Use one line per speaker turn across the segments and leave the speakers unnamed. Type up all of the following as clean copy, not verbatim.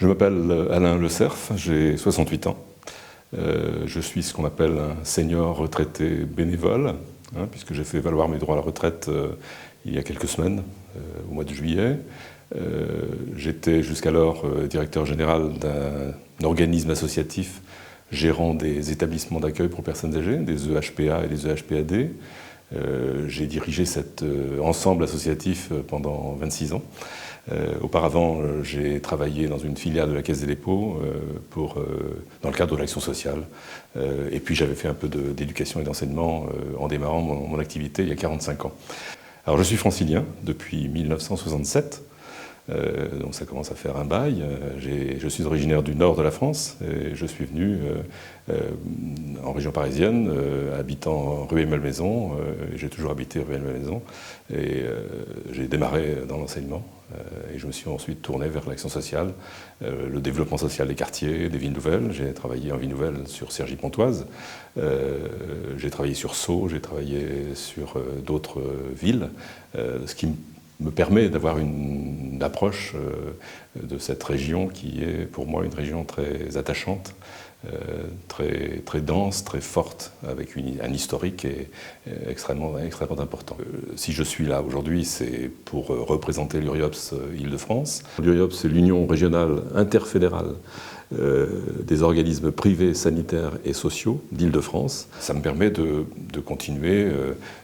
Je m'appelle Alain Le Cerf, j'ai 68 ans. Je suis ce qu'on appelle un senior retraité bénévole, puisque j'ai fait valoir mes droits à la retraite il y a quelques semaines, au mois de juillet. J'étais jusqu'alors directeur général d'un organisme associatif gérant des établissements d'accueil pour personnes âgées, des EHPA et des EHPAD. J'ai dirigé cet ensemble associatif pendant 26 ans. Auparavant, j'ai travaillé dans une filiale de la Caisse des dépôts dans le cadre de l'action sociale. Et puis j'avais fait un peu d'éducation et d'enseignement en démarrant mon activité il y a 45 ans. Alors je suis francilien depuis 1967. Donc ça commence à faire un bail. Je suis originaire du nord de la France et je suis venu en région parisienne, habitant rue Malmaison. J'ai toujours habité rue Malmaison et j'ai démarré dans l'enseignement et je me suis ensuite tourné vers l'action sociale, le développement social des quartiers, des villes nouvelles. J'ai travaillé en ville nouvelle sur Cergy-Pontoise, j'ai travaillé sur Sceaux, j'ai travaillé sur d'autres villes, ce qui me permet d'avoir une approche de cette région qui est pour moi une région très attachante, très dense, très forte, avec un historique extrêmement important. Si je suis là aujourd'hui, c'est pour représenter l'URIOPS Île-de-France. L'URIOPS, c'est l'Union régionale interfédérale des organismes privés, sanitaires et sociaux d'Île-de-France. Ça me permet de continuer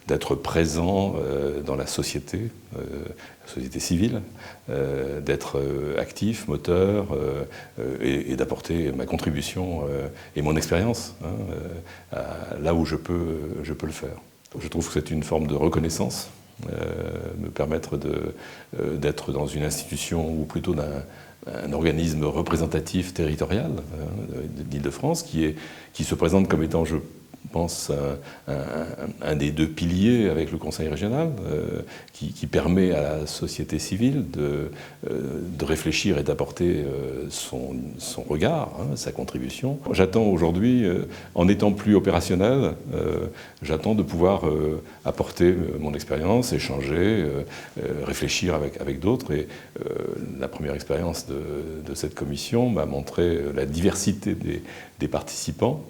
d'être présent dans la société civile, d'être actif, moteur et d'apporter ma contribution et mon expérience là où je peux le faire. Je trouve que c'est une forme de reconnaissance, me permettre d'être dans une institution ou plutôt un organisme représentatif territorial d'Île-de-France qui se présente comme étant, je pense, un des deux piliers avec le Conseil régional qui permet à la société civile de réfléchir et d'apporter son regard, sa contribution. J'attends aujourd'hui, en étant plus opérationnel, j'attends de pouvoir apporter mon expérience, échanger, réfléchir avec d'autres. Et la première expérience de cette commission m'a montré la diversité des participants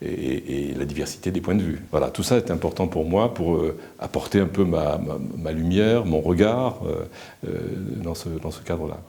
et la diversité des points de vue. Voilà, tout ça est important pour moi pour apporter un peu ma lumière, mon regard dans ce cadre-là.